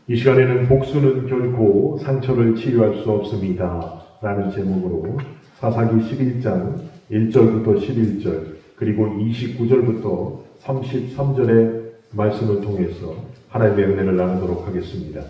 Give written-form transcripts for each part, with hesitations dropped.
이 시간에는 복수는 결코 상처를 치유할 수 없습니다 라는 제목으로 사사기 11장 1절부터 11절 그리고 29절부터 33절의 말씀을 통해서 하나님의 은혜를 나누도록 하겠습니다.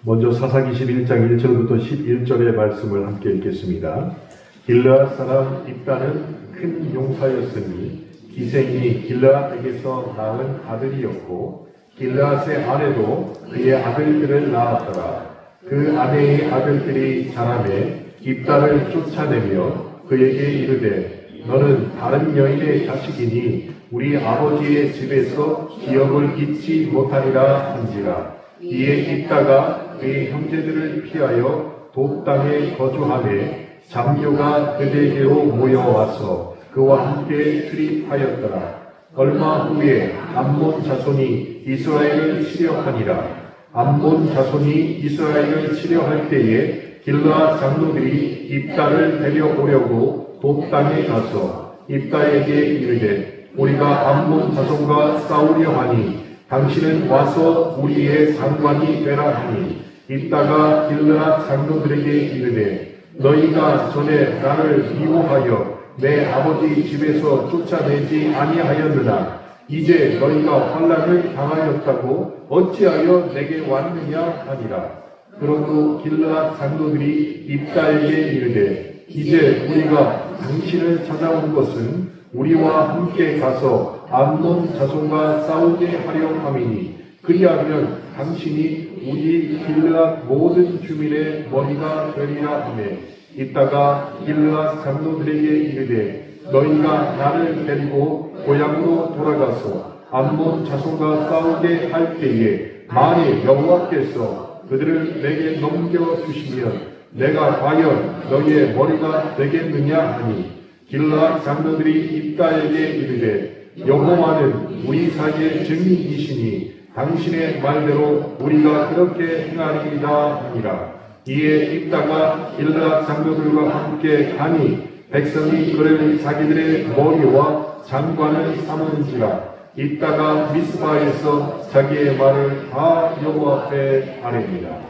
먼저 사사기 11장 1절부터 11절의 말씀을 함께 읽겠습니다. 길르앗 사람 입다는 큰 용사였으니 기생이 길르앗에게서 낳은 아들이었고 길르앗의 아내도 그의 아들들을 낳았더라. 그 아내의 아들들이 자라매 입다를 쫓아내며 그에게 이르되 너는 다른 여인의 자식이니 우리 아버지의 집에서 기업을 잊지 못하리라 한지라. 이에 입다가 그의 형제들을 피하여 돕 땅에 거주하매 잡료가 그들에게로 모여와서 그와 함께 출입하였더라. 얼마 후에 암몬 자손이 이스라엘을 치려하니라. 암몬 자손이 이스라엘을 치려할 때에 길르앗 장로들이 입다를 데려오려고 돕 땅에 가서 입다에게 이르되 우리가 암몬 자손과 싸우려 하니 당신은 와서 우리의 장관이 되라 하니 입다가 길르앗 장로들에게 이르되 너희가 전에 나를 미워하여 내 아버지 집에서 쫓아내지 아니하였느냐. 이제 너희가 환난을 당하였다고 어찌하여 내게 왔느냐 하니라. 그러고 길르앗 장로들이 입다에게 이르되 이제 우리가 당신을 찾아온 것은 우리와 함께 가서 암몬 자손과 싸우게 하려 함이니 그리하면 당신이 우리 길르앗 모든 주민의 머리가 되리라 하매 이따가 길르앗 장로들에게 이르되 너희가 나를 데리고 고향으로 돌아가서 암몬 자손과 싸우게 할 때에 만일 여호와께서 그들을 내게 넘겨주시면 내가 과연 너희의 머리가 되겠느냐 하니 길르앗 장로들이 입다에게 이르되 여호와는 우리 사이의 증인이시니 당신의 말대로 우리가 그렇게 행하리이다 하니라. 이에 입다가 길르앗 장로들과 함께 가니 백성이 그를 자기들의 머리와 장관을 삼은지라. 입다가 미스바에서 자기의 말을 다 여호와 앞에 아뢰니라.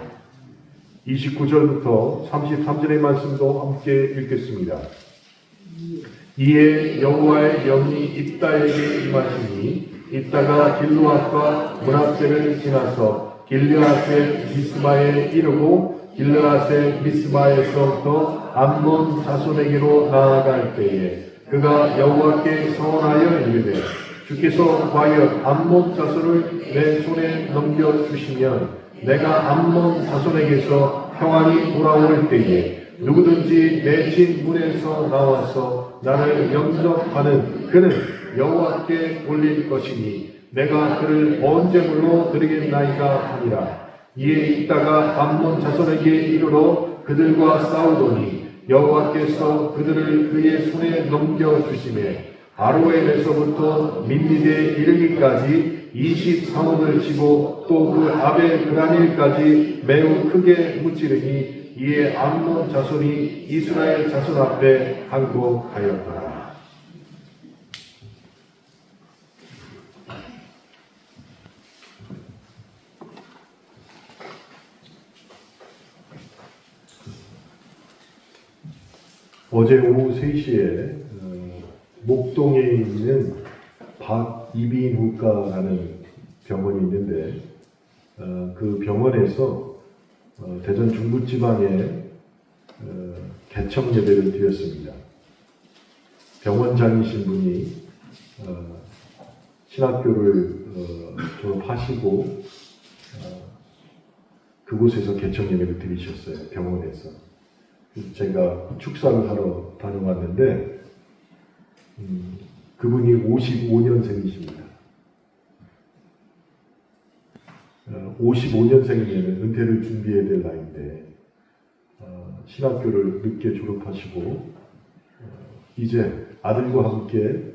29절부터 33절의 말씀도 함께 읽겠습니다. 이에 여호와의 영이 입다에게 임하시니 입다가 길르앗과 므낫세를 지나서 길르앗의 미스바에 이르고 길르앗의 미스바에서부터 암몬 자손에게로 나아갈 때에 그가 여호와께 서원하여 이르되 주께서 과연 암몬 자손을 내 손에 넘겨주시면 내가 암몬 자손에게서 평안히 돌아올 때에 누구든지 내 집 문에서 나와서 나를 영접하는 그는 여호와께 올릴 것이니 내가 그를 번제물로 드리겠나이다 하니라. 이에 있다가 암몬 자손에게 이르러 그들과 싸우더니 여호와께서 그들을 그의 손에 넘겨주시매 아로엘에서부터 민니데 이르기까지 23원을 치고 또 그 아벨 그라닐까지 매우 크게 무찌르니 이에 암몬 자손이 이스라엘 자손 앞에 항복하였더라. 어제 오후 3시에 목동에 있는 박이비인후과라는 병원이 있는데 그 병원에서 대전 중부지방에 개척 예배를 드렸습니다. 병원장이신 분이 신학교를 졸업하시고 그곳에서 개척 예배를 드리셨어요. 병원에서. 제가 축사를 하러 다녀왔는데 그분이 55년생이십니다. 55년생이면 은퇴를 준비해야 될 나이인데 신학교를 늦게 졸업하시고 이제 아들과 함께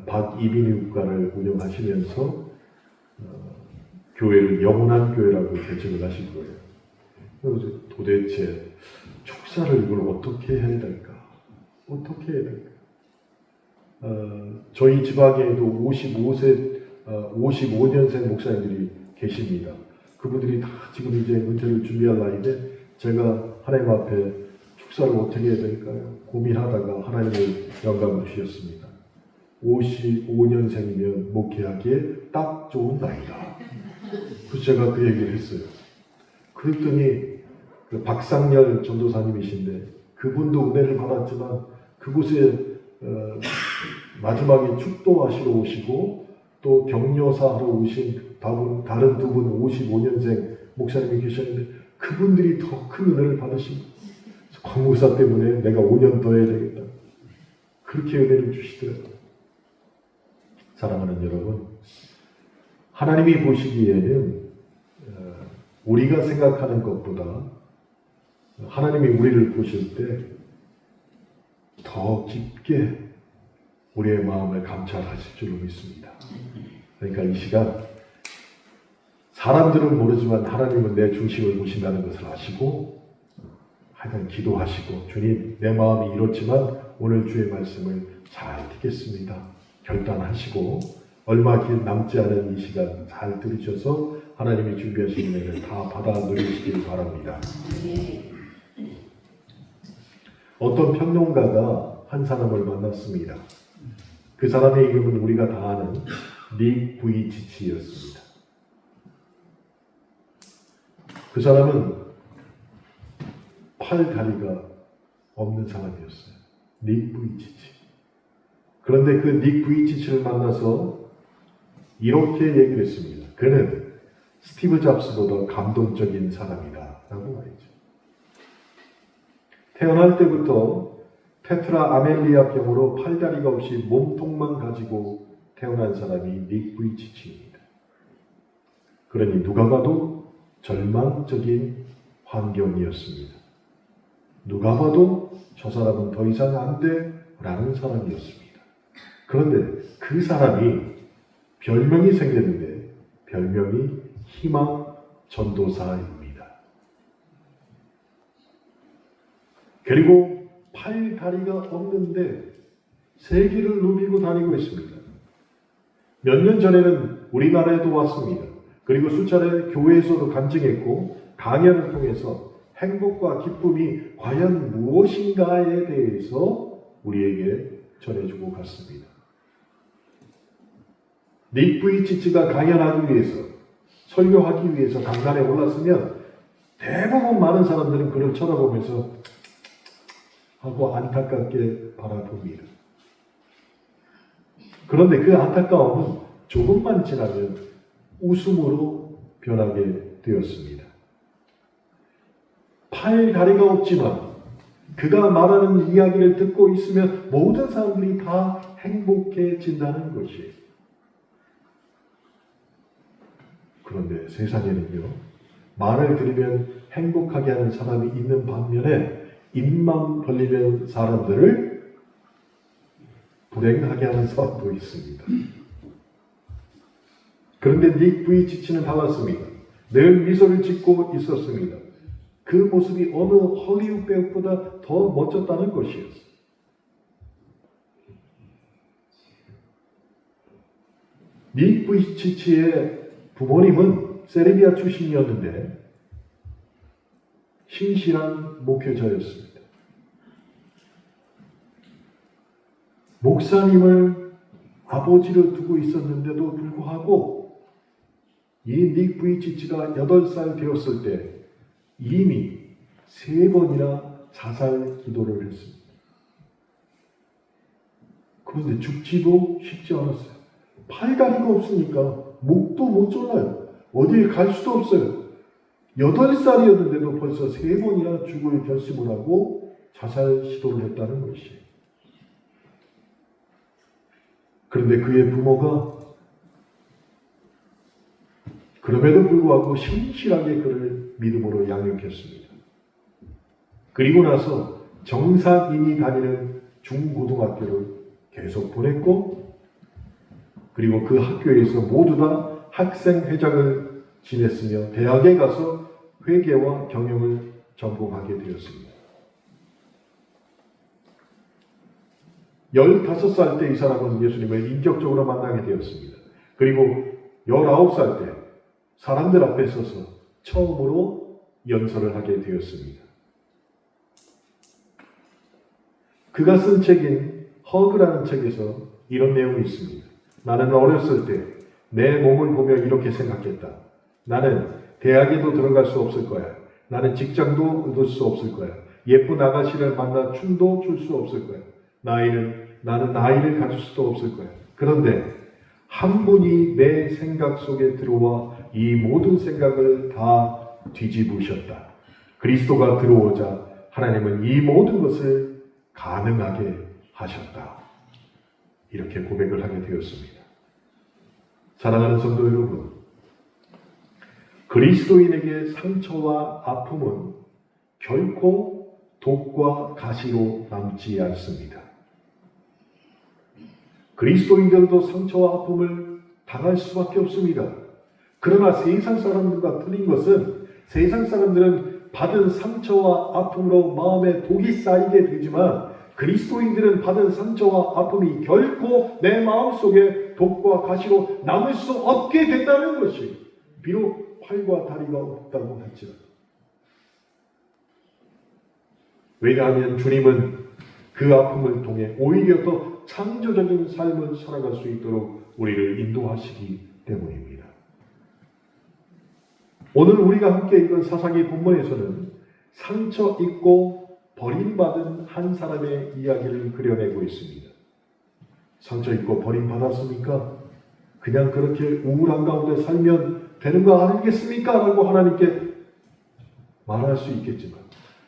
박이비인후과를 운영하시면서 교회를 영원한 교회라고 개척을 하신 거예요. 그래서 도대체 축사를 이걸 어떻게 해야 될까? 어떻게 해야 될까? 저희 지방에도 55년생 목사님들이 계십니다. 그분들이 다 지금 이제 은퇴를 준비할 나이인데 제가 하나님 앞에 축사를 어떻게 해야 될까요? 고민하다가 하나님의 영감을 주셨습니다. 55년생이면 목회하기에 딱 좋은 나이다. 그래서 제가 그 얘기를 했어요. 그랬더니 그 박상열 전도사님이신데 그분도 은혜를 받았지만 그곳에 마지막에 축도하시러 오시고 또 격려사 하러 오신 다른 두 분 55년생 목사님이 계셨는데 그분들이 더 큰 은혜를 받으신 광무사 때문에 내가 5년 더 해야 되겠다. 그렇게 은혜를 주시더라고요. 사랑하는 여러분, 하나님이 보시기에는 우리가 생각하는 것보다 하나님이 우리를 보실 때 더 깊게 우리의 마음을 감찰하실 줄로 믿습니다. 그러니까 이 시간 사람들은 모르지만 하나님은 내 중심을 보신다는 것을 아시고 하여간 기도하시고 주님 내 마음이 이렇지만 오늘 주의 말씀을 잘 듣겠습니다. 결단하시고 얼마 길 남지 않은 이 시간 잘 들으셔서 하나님이 준비하신 은혜를 다 받아 누리시길 바랍니다. 어떤 평론가가 한 사람을 만났습니다. 그 사람의 이름은 우리가 다 아는 닉 부이치치였습니다. 그 사람은 팔 다리가 없는 사람이었어요. 닉 부이치치. 그런데 그 닉 부이치치를 만나서 이렇게 얘기를 했습니다. 그는 스티브 잡스보다 감동적인 사람이다 라고 말이죠. 태어날 때부터 테트라 아멜리아 병으로 팔다리가 없이 몸통만 가지고 태어난 사람이 닉 부이치치입니다. 그러니 누가 봐도 절망적인 환경이었습니다. 누가 봐도 저 사람은 더 이상 안 돼 라는 사람이었습니다. 그런데 그 사람이 별명이 생겼는데 별명이 희망 전도사입니다. 그리고 팔 다리가 없는데 세계를 누비고 다니고 있습니다. 몇 년 전에는 우리나라에도 왔습니다. 그리고 수차례 교회에서도 간증했고 강연을 통해서 행복과 기쁨이 과연 무엇인가에 대해서 우리에게 전해주고 갔습니다. 닉 부이치치가 강연하기 위해서 설교하기 위해서 강단에 올랐으면 대부분 많은 사람들은 그를 쳐다보면서 하고 안타깝게 바라봅니다. 그런데 그 안타까움은 조금만 지나면 웃음으로 변하게 되었습니다. 팔 다리가 없지만 그가 말하는 이야기를 듣고 있으면 모든 사람들이 다 행복해진다는 것이에요. 그런데 세상에는요, 말을 들으면 행복하게 하는 사람이 있는 반면에 입만 벌리면 사람들을 불행하게 하는 사람도 있습니다. 그런데 닉 부이치치는 달랐습니다. 늘 미소를 짓고 있었습니다. 그 모습이 어느 헐리우드 배우보다 더 멋졌다는 것이었어요. 닉 부이치치의 부모님은 세르비아 출신이었는데 신실한 목회자였습니다. 목사님을 아버지로 두고 있었는데도 불구하고 이 닉 부이치치가 8살 되었을 때 이미 3번이나 자살 기도를 했습니다. 그런데 죽지도 쉽지 않았어요. 팔다리가 없으니까 목도 못 졸라요. 어딜 갈 수도 없어요. 8살이었는데도 벌써 3번이나 죽을 결심을 하고 자살 시도를 했다는 것이에요. 그런데 그의 부모가 그럼에도 불구하고 신실하게 그를 믿음으로 양육했습니다. 그리고 나서 정상인이 다니는 중고등학교를 계속 보냈고, 그리고 그 학교에서 모두 다 학생회장을 지냈으며 대학에 가서 회계와 경영을 전공하게 되었습니다. 15살 때 이 사람은 예수님을 인격적으로 만나게 되었습니다. 그리고 19살 때 사람들 앞에 서서 처음으로 연설을 하게 되었습니다. 그가 쓴 책인 허그라는 책에서 이런 내용이 있습니다. 나는 어렸을 때 내 몸을 보며 이렇게 생각했다. 나는 대학에도 들어갈 수 없을 거야. 나는 직장도 얻을 수 없을 거야. 예쁜 아가씨를 만나 춤도 출 수 없을 거야. 나는 아이를 가질 수도 없을 거야. 그런데 한 분이 내 생각 속에 들어와 이 모든 생각을 다 뒤집으셨다. 그리스도가 들어오자 하나님은 이 모든 것을 가능하게 하셨다. 이렇게 고백을 하게 되었습니다. 사랑하는 성도 여러분, 그리스도인에게 상처와 아픔은 결코 독과 가시로 남지 않습니다. 그리스도인들도 상처와 아픔을 당할 수밖에 없습니다. 그러나 세상 사람들과 틀린 것은 세상 사람들은 받은 상처와 아픔으로 마음에 독이 쌓이게 되지만 그리스도인들은 받은 상처와 아픔이 결코 내 마음속에 독과 가시로 남을 수 없게 된다는 것이 비록 팔과 다리가 없다고 할지라도. 왜냐하면 주님은 그 아픔을 통해 오히려 더 창조적인 삶을 살아갈 수 있도록 우리를 인도하시기 때문입니다. 오늘 우리가 함께 읽은 사사기 본문에서는 상처 입고 버림받은 한 사람의 이야기를 그려내고 있습니다. 상처 입고 버림받았습니까? 그냥 그렇게 우울한 가운데 살면 되는 거 아니겠습니까? 라고 하나님께 말할 수 있겠지만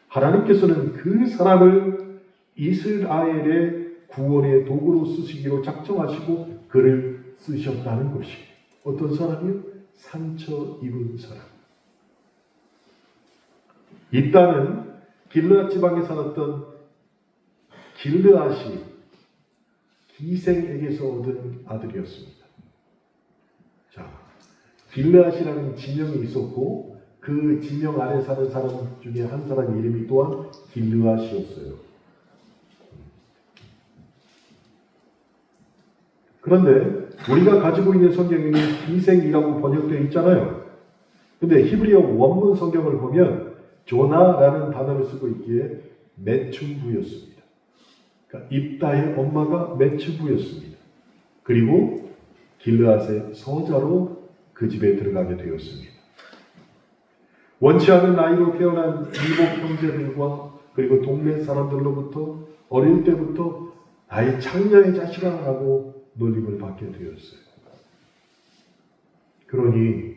하나님께서는 그 사람을 이스라엘의 구원의 도구로 쓰시기로 작정하시고 그를 쓰셨다는 것이 어떤 사람이요? 상처 입은 사람. 입다는 길르앗 지방에 살았던 길르앗이 기생에게서 얻은 아들이었습니다. 자, 길르앗이라는 지명이 있었고 그 지명 안에 사는 사람 중에 한 사람 이름이 또한 길르앗이었어요. 그런데 우리가 가지고 있는 성경에는 기생이라고 번역되어 있잖아요. 근데 히브리어 원문 성경을 보면 조나라는 단어를 쓰고 있기에 메춘부였습니다. 그러니까 입다의 엄마가 메춘부였습니다. 그리고 길르앗의 서자로 그 집에 들어가게 되었습니다. 원치 않은 나이로 태어난 이복 형제들과 그리고 동네 사람들로부터 어릴 때부터 나의 창녀의 자식아라고 놀림을 받게 되었어요. 그러니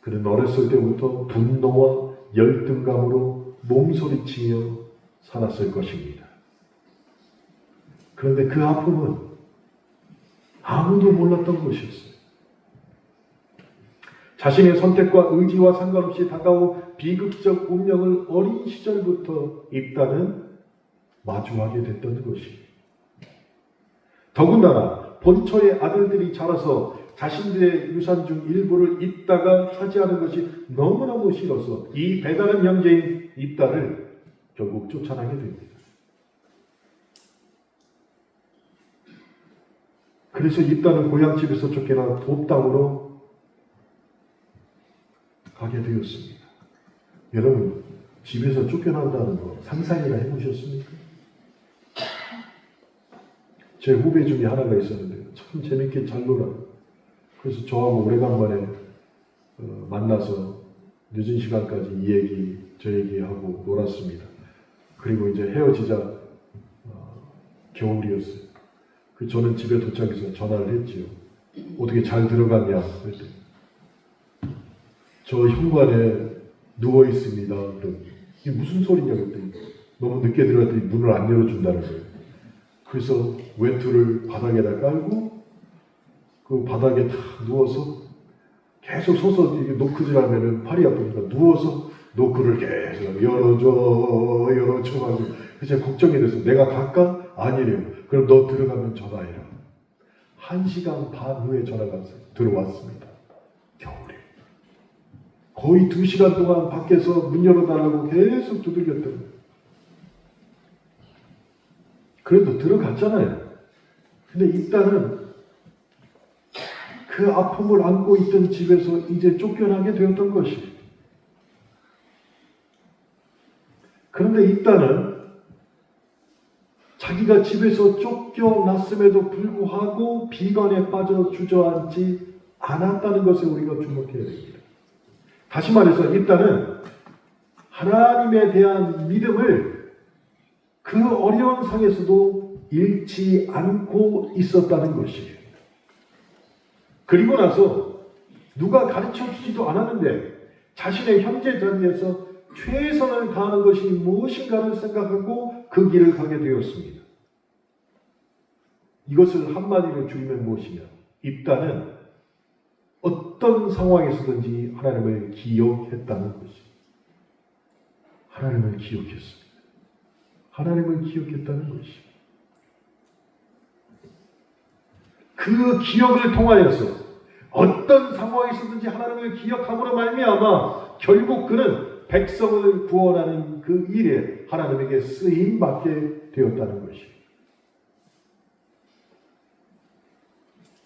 그는 어렸을 때부터 분노와 열등감으로 몸소리치며 살았을 것입니다. 그런데 그 아픔은 아무도 몰랐던 것이었어요. 자신의 선택과 의지와 상관없이 다가온 비극적 운명을 어린 시절부터 입다는 마주하게 됐던 것입니다. 더군다나 본처의 아들들이 자라서 자신들의 유산 중 일부를 입다가 차지하는 것이 너무너무 싫어서 이 배다른 형제인 입다를 결국 쫓아나게 됩니다. 그래서 입다는 고향집에서 쫓겨나 돕당으로 가게 되었습니다. 여러분, 집에서 쫓겨난다는 거 상상이나 해보셨습니까? 제 후배 중에 하나가 있었는데 참 재밌게 잘 놀아요. 그래서 저하고 오래간만에 만나서 늦은 시간까지 이 얘기 저 얘기하고 놀았습니다. 그리고 이제 헤어지자 겨울이었어요. 저는 집에 도착해서 전화를 했지요. 어떻게 잘 들어갔냐 그랬더니 저 현관에 누워 있습니다. 이게 무슨 소리냐 그랬더니 너무 늦게 들어갔더니 문을 안 열어준다는 거예요. 그래서 외투를 바닥에다 깔고 그 바닥에 탁 누워서 계속 서서 노크질하면은 팔이 아프니까 누워서 노크를 계속 열어줘 하고 그래서 걱정이 돼서 내가 갈까? 아니래요. 그럼 너 들어가면 전화해라. 1시간 반 후에 전화가 들어왔습니다. 겨울에. 거의 2시간 동안 밖에서 문 열어달라고 계속 두들겼더니 그래도 들어갔잖아요. 근데 입다는 그 아픔을 안고 있던 집에서 이제 쫓겨나게 되었던 것이. 그런데 입다는 자기가 집에서 쫓겨났음에도 불구하고 비관에 빠져 주저앉지 않았다는 것을 우리가 주목해야 됩니다. 다시 말해서 입다는 하나님에 대한 믿음을 그 어려운 상에서도 잃지 않고 있었다는 것이에요. 그리고 나서 누가 가르쳐 주지도 않았는데 자신의 현재 자리에서 최선을 다하는 것이 무엇인가를 생각하고 그 길을 가게 되었습니다. 이것을 한마디로 줄이면 무엇이냐? 입다는 어떤 상황에서든지 하나님을 기억했다는 것입니다. 하나님을 기억했습니다. 하나님을 기억했다는 것입니다. 그 기억을 통하여서 어떤 상황에서든지 하나님을 기억함으로 말미암아 결국 그는 백성을 구원하는 그 일에 하나님에게 쓰임받게 되었다는 것입니다.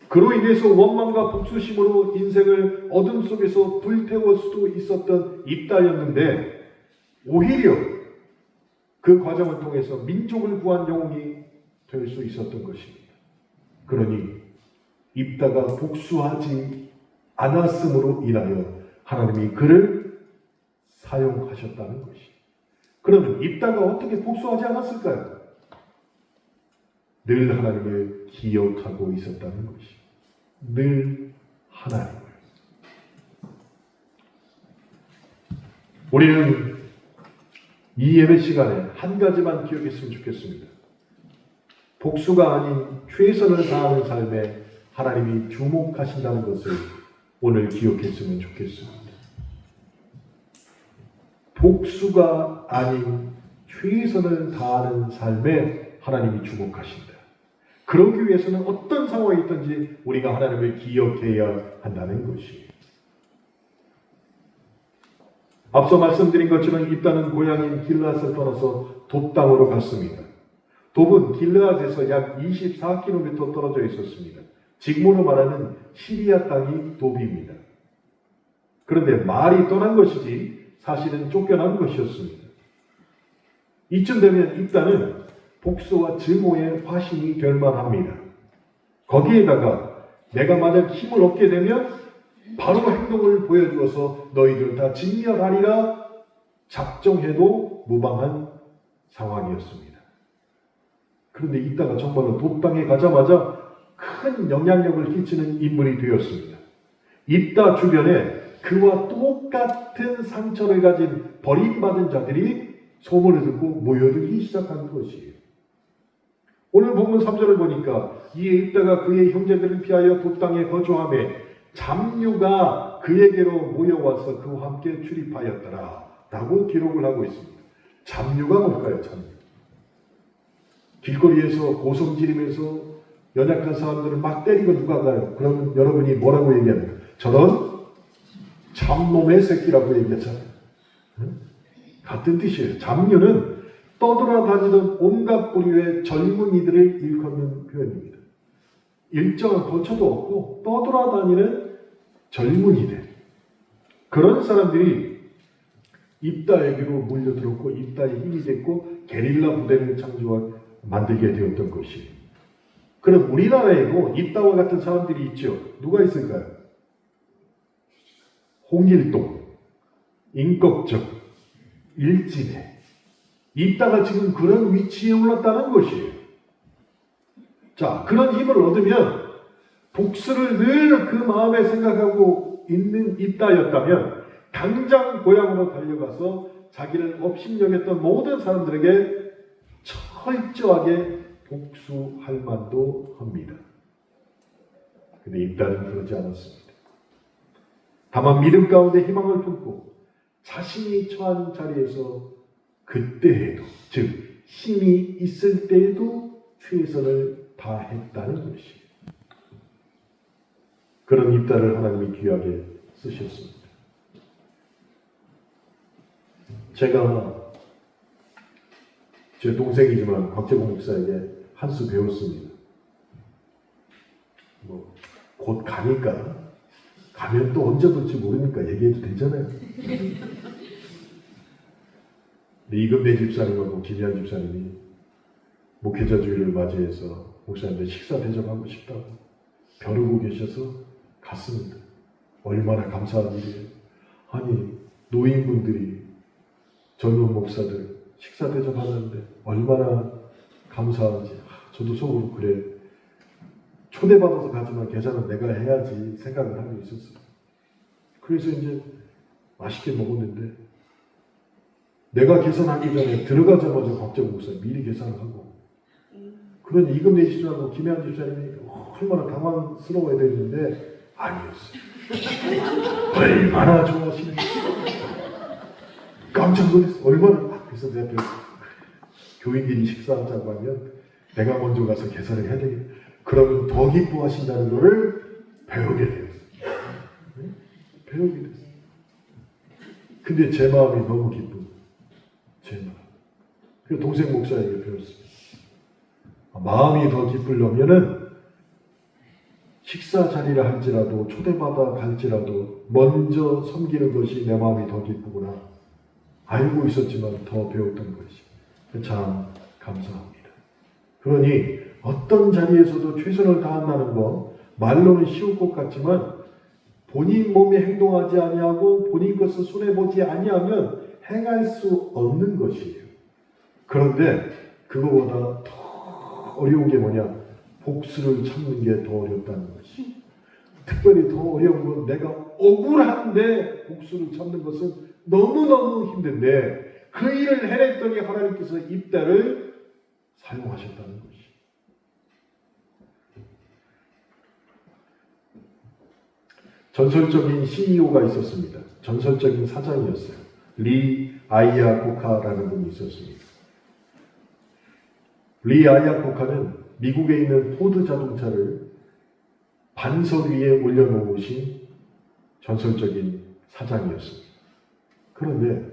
그로 인해서 원망과 복수심으로 인생을 어둠 속에서 불태울 수도 있었던 입다였는데 오히려 그 과정을 통해서 민족을 구한 영웅이 될 수 있었던 것입니다. 그러니 입다가 복수하지 않았음으로 인하여 하나님이 그를 사용하셨다는 것입니다. 그러면 입다가 어떻게 복수하지 않았을까요? 늘 하나님을 기억하고 있었다는 것입니다. 늘 하나님을. 우리는 이 예배 시간에 한 가지만 기억했으면 좋겠습니다. 복수가 아닌 최선을 다하는 삶에 하나님이 주목하신다는 것을 오늘 기억했으면 좋겠습니다. 복수가 아닌 최선을 다하는 삶에 하나님이 주목하신다. 그러기 위해서는 어떤 상황이 있든지 우리가 하나님을 기억해야 한다는 것이에요. 앞서 말씀드린 것처럼 입다는 고향인 길르앗을 떠나서 돕 땅으로 갔습니다. 돕은 길르앗에서 약 24km 떨어져 있었습니다. 지금으로 말하는 시리아 땅이 돕입니다. 그런데 말이 떠난 것이지 사실은 쫓겨난 것이었습니다. 이쯤 되면 입다는 복수와 증오의 화신이 될 만합니다. 거기에다가 내가 만약 힘을 얻게 되면 바로 행동을 보여주어서 너희들 다 진멸하리라 작정해도 무방한 상황이었습니다. 그런데 이따가 정말로 돕 땅에 가자마자 큰 영향력을 끼치는 인물이 되었습니다. 입다 주변에 그와 똑같은 상처를 가진 버림받은 자들이 소문을 듣고 모여들기 시작한 것이에요. 오늘 본문 3절을 보니까 이에 입다가 그의 형제들을 피하여 돕 땅에 거주하매 잡류가 그에게로 모여와서 그와 함께 출입하였더라 라고 기록을 하고 있습니다. 잡류가 뭘까요? 잡류. 길거리에서 고성 지르면서 연약한 사람들을 막 때리고 누가 가요? 그러면 여러분이 뭐라고 얘기합니까? 저런 잡놈의 새끼라고 얘기하잖아요. 같은 뜻이에요. 잡류는 떠돌아다니던 온갖 부류의 젊은이들을 일컫는 표현입니다. 일정한 거처도 없고 떠돌아다니는 젊은이들. 그런 사람들이 입다에게로 몰려들었고 입다의 힘이 됐고 게릴라 부대를 만들게 되었던 것이에요. 그럼 우리나라에도 입다와 같은 사람들이 있죠. 누가 있을까요? 홍길동, 임꺽정, 일진에. 입다가 지금 그런 위치에 올랐다는 것이에요. 자, 그런 힘을 얻으면 복수를 늘 그 마음에 생각하고 있는 입다였다면 당장 고향으로 달려가서 자기를 업신여겼던 모든 사람들에게 철저하게 복수할 만도 합니다. 근데 입다는 그러지 않았습니다. 다만 믿음 가운데 희망을 품고 자신이 처한 자리에서 그때에도, 즉 힘이 있을 때에도 최선을 다했다는 것이에요. 그런 입다를 하나님이 귀하게 쓰셨습니다. 제가 제 동생이지만 곽재봉 목사에게 한 수 배웠습니다. 곧 가니까, 가면 또 언제 볼지 모르니까 얘기해도 되잖아요. 이금배 집사님하고 김희한 집사님이 목회자 주일을 맞이해서 목사님들 식사 대접하고 싶다고 벼르고 계셔서 갔습니다. 얼마나 감사한 일이에요. 아니, 노인분들이 젊은 목사들 식사 대접하는데 얼마나 감사한지. 저도 속으로 그래, 초대받아서 가지만 계산은 내가 해야지 생각을 하고 있었어요. 그래서 이제 맛있게 먹었는데 내가 계산하기 전에 들어가자마자 곽재봉 목사 미리 계산을 하고, 그런 이금래 집사하고 김혜한 집사님이 얼마나 당황스러워야 되는데 아니었어요. 얼마나 좋아하시는지 깜짝 놀랐어. 얼마나. 그래서 내가 교인들이 식사하자고 하면 내가 먼저 가서 계산을 해야 되겠다. 그러면 더 기뻐하신다는 것을 배우게 되었어요. 배우게 됐어요. 근데 제 마음이 너무 기쁜, 제 마음. 그 동생 목사에게 배웠어요. 마음이 더 기쁘려면은 식사 자리를 할지라도 초대받아 갈지라도 먼저 섬기는 것이 내 마음이 더 기쁘구나. 알고 있었지만 더 배웠던 것이 참 감사합니다. 그러니 어떤 자리에서도 최선을 다한다는 것, 말로는 쉬울 것 같지만 본인 몸에 행동하지 아니하고 본인 것을 손해보지 아니하면 행할 수 없는 것이에요. 그런데 그거보다 더 어려운 게 뭐냐? 복수를 참는 게 더 어렵다는 것이. 특별히 더 어려운 건 내가 억울한데 복수를 참는 것은 너무너무 힘든데 그 일을 해냈더니 하나님께서 이때를 사용하셨다는 것이. 전설적인 CEO가 있었습니다. 전설적인 사장이었어요. 리 아이아코카라는 분이 있었습니다. 리 아이아코카는 미국에 있는 포드 자동차를 반석 위에 올려놓으신 전설적인 사장이었습니다. 그런데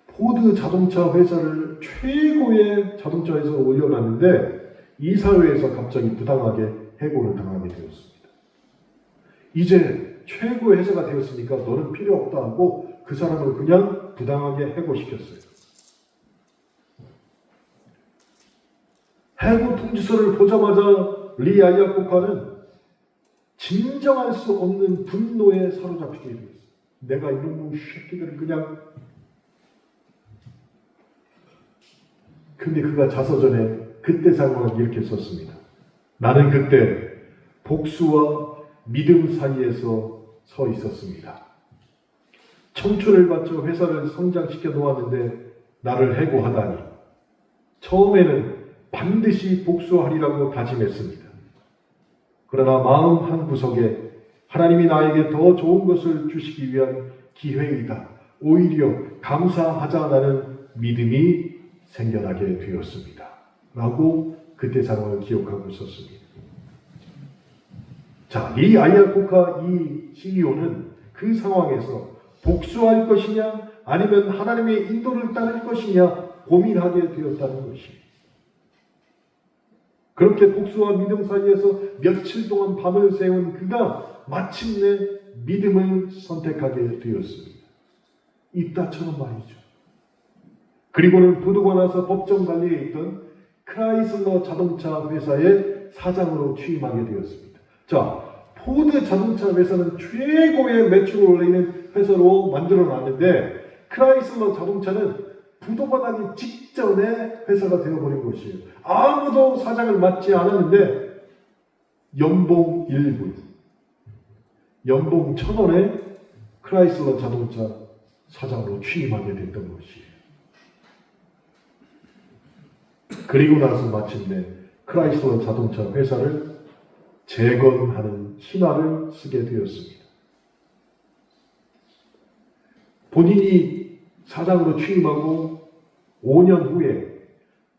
포드 자동차 회사를 최고의 자동차 회사로 올려놨는데 이사회에서 갑자기 부당하게 해고를 당하게 되었습니다. 이제 최고의 회사가 되었으니까 너는 필요 없다 하고 그 사람을 그냥 부당하게 해고시켰어요. 해고 통지서를 보자마자 리 아이아코카는 진정할 수 없는 분노에 사로잡히게 되었어요. 내가 이놈의 새끼들을 그냥. 근데 그가 자서전에 그때 상황을 이렇게 썼습니다. 나는 그때 복수와 믿음 사이에서 서 있었습니다. 청춘을 바쳐 회사를 성장시켜 놓았는데 나를 해고하다니. 처음에는 반드시 복수하리라고 다짐했습니다. 그러나 마음 한 구석에 하나님이 나에게 더 좋은 것을 주시기 위한 기회이다. 오히려 감사하자라는 믿음이 생겨나게 되었습니다. 라고 그때 상황을 기억하고 있었습니다. 자, 리 아이아코카 이 CEO는 그 상황에서 복수할 것이냐 아니면 하나님의 인도를 따를 것이냐 고민하게 되었다는 것입니다. 그렇게 복수와 믿음 사이에서 며칠 동안 밤을 새운 그가 마침내 믿음을 선택하게 되었습니다. 이따처럼 말이죠. 그리고는 부두고 나서 법정 관리에 있던 크라이슬러 자동차 회사의 사장으로 취임하게 되었습니다. 자, 포드 자동차 회사는 최고의 매출을 올리는 회사로 만들어놨는데 크라이슬러 자동차는 부도받기 직전에 회사가 되어버린 것이에요. 아무도 사장을 맡지 않았는데 연봉 1불, 연봉 1,000원에 크라이슬러 자동차 사장으로 취임하게 됐던 것이에요. 그리고 나서 마침내 크라이슬러 자동차 회사를 재건하는 신화를 쓰게 되었습니다. 본인이 사장으로 취임하고 5년 후에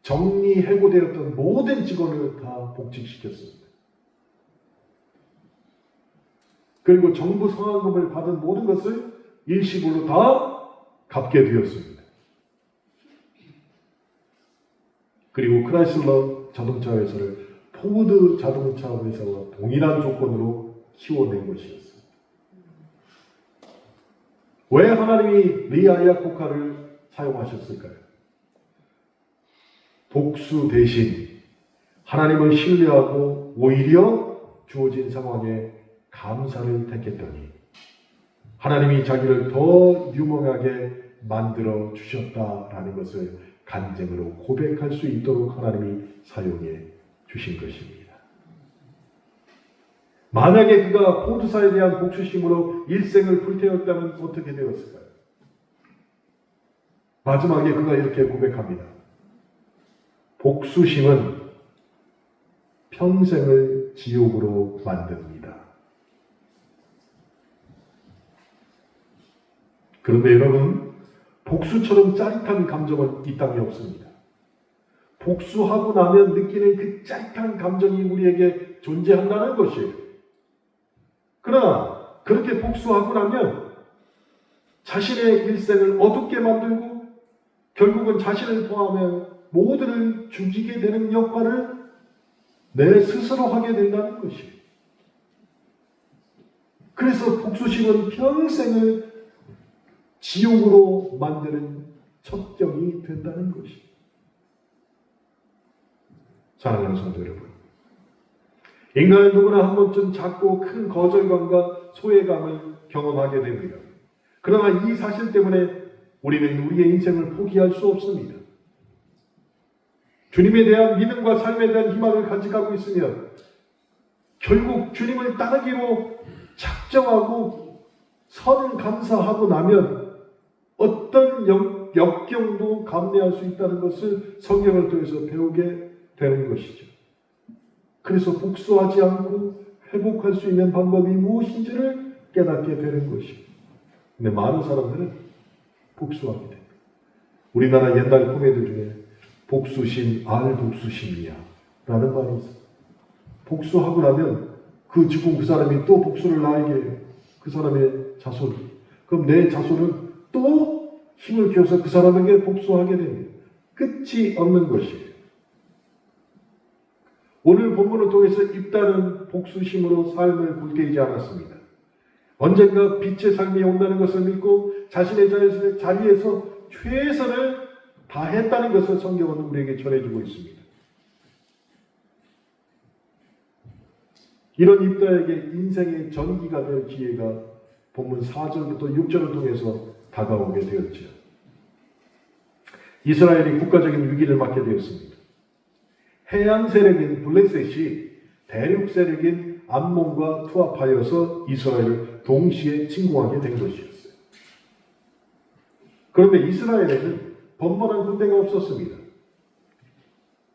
정리 해고되었던 모든 직원을 다 복직시켰습니다. 그리고 정부 성환금을 받은 모든 것을 일시불로 다 갚게 되었습니다. 그리고 크라이슬러 자동차 회사를 포드 자동차 회사와 동일한 조건으로 키워낸 것이었습니다. 왜 하나님이 리아야코카를 사용하셨을까요? 복수 대신 하나님을 신뢰하고 오히려 주어진 상황에 감사를 택했더니 하나님이 자기를 더 유명하게 만들어 주셨다라는 것을 간증으로 고백할 수 있도록 하나님이 사용해 주신 것입니다. 만약에 그가 포도사에 대한 복수심으로 일생을 불태웠다면 어떻게 되었을까요? 마지막에 그가 이렇게 고백합니다. 복수심은 평생을 지옥으로 만듭니다. 그런데 여러분, 복수처럼 짜릿한 감정은 이 땅에 없습니다. 복수하고 나면 느끼는 그 짜릿한 감정이 우리에게 존재한다는 것이에요. 그러나 그렇게 복수하고 나면 자신의 일생을 어둡게 만들고 결국은 자신을 포함해 모두를 죽이게 되는 역할을 내 스스로 하게 된다는 것이에요. 그래서 복수심은 평생을 지옥으로 만드는 첩경이 된다는 것이에요. 사랑하는 성도 여러분, 인간은 누구나 한 번쯤 작고 큰 거절감과 소외감을 경험하게 됩니다. 그러나 이 사실 때문에 우리는 우리의 인생을 포기할 수 없습니다. 주님에 대한 믿음과 삶에 대한 희망을 간직하고 있으면 결국 주님을 따르기로 작정하고 선 감사하고 나면 어떤 역경도 감내할 수 있다는 것을 성경을 통해서 배우게 되는 것이죠. 그래서 복수하지 않고 회복할 수 있는 방법이 무엇인지를 깨닫게 되는 것이죠. 근데 많은 사람들은 복수하게 됩니다. 우리나라 옛날 코미디 중에 복수심, 알복수심이야 라는 말이 있어요. 복수하고 나면 그 죽은 그 사람이 또 복수를 나에게 해요. 그 사람의 자손이. 그럼 내 자손은 또 힘을 키워서 그 사람에게 복수하게 됩니다. 끝이 없는 것이에요. 오늘 본문을 통해서 입다는 복수심으로 삶을 불태우지 않았습니다. 언젠가 빛의 삶이 온다는 것을 믿고 자신의 자리에서 최선을 다했다는 것을 성경은 우리에게 전해주고 있습니다. 이런 입다에게 인생의 전기가 될 기회가 본문 4절부터 6절을 통해서 다가오게 되었죠. 이스라엘이 국가적인 위기를 맞게 되었습니다. 해양 세력인 블레셋이 대륙 세력인 암몬과 투합하여서 이스라엘을 동시에 침공하게 된 것이었어요. 그런데 이스라엘에는 번번한 군대가 없었습니다.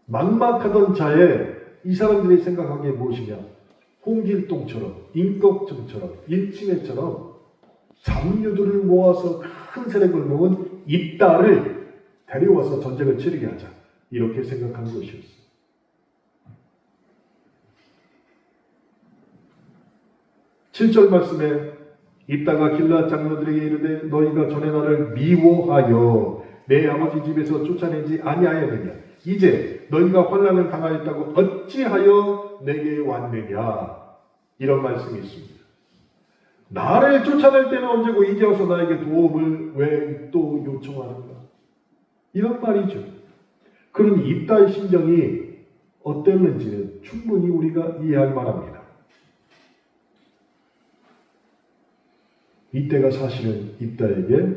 막막하던 자에 이 사람들이 생각한 게 무엇이냐? 홍길동처럼, 임꺽정처럼, 일침해처럼 장류들을 모아서 큰 세력을 모은 입다를 데려와서 전쟁을 치르게 하자. 이렇게 생각한 것이었어요. (7절) 말씀에 입다가 길앗 장로들에게 이르되 너희가 전에 나를 미워하여 내 아버지 집에서 쫓아내지 아니하였느냐? 이제 너희가 환난을 당하였다고 어찌하여 내게 왔느냐? 이런 말씀이 있습니다. 나를 쫓아낼 때는 언제고 이제 와서 나에게 도움을 왜 또 요청하는가? 이런 말이죠. 그런 입다의 심정이 어땠는지는 충분히 우리가 이해할 만합니다. 이때가 사실은 입다에게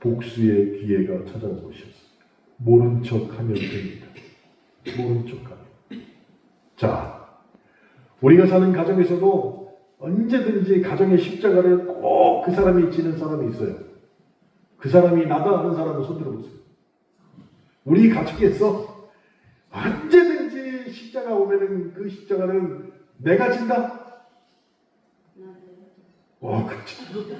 복수의 기회가 찾아온 것이었습니다. 모른 척하면 됩니다. 모른 척하면. 자, 우리가 사는 가정에서도 언제든지 가정의 십자가를 꼭 그 사람이 지는 사람이 있어요. 그 사람이 나다 하는 사람을 손들어 보세요. 우리 가족에서 언제든지 십자가 오면은 그 십자가는 내가 진다? 그렇죠.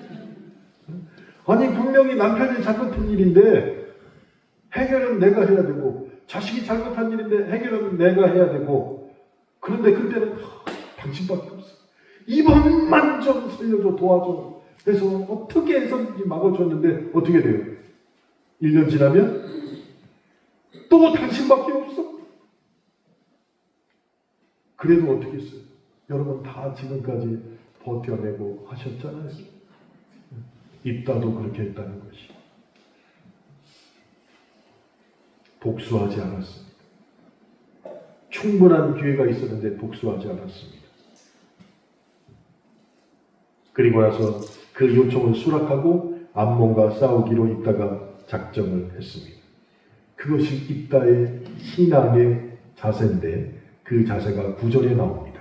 아니, 분명히 남편이 잘못한 일인데 해결은 내가 해야 되고, 자식이 잘못한 일인데 해결은 내가 해야 되고, 그런데 그때는 당신밖에 없어. 이번만 좀 살려줘, 도와줘. 그래서 어떻게 해서든지 막아줬는데 어떻게 돼요? 1년 지나면 또 당신밖에 없어. 그래도 어떻게 했어요? 여러분 다 지금까지 버텨내고 하셨잖아요. 입다도 그렇게 했다는 것이. 복수하지 않았습니다. 충분한 기회가 있었는데 복수하지 않았습니다. 그리고 나서 그 요청을 수락하고 암몬과 싸우기로 입다가 작정을 했습니다. 그것이 입다의 신앙의 자세인데 그 자세가 9절에 나옵니다.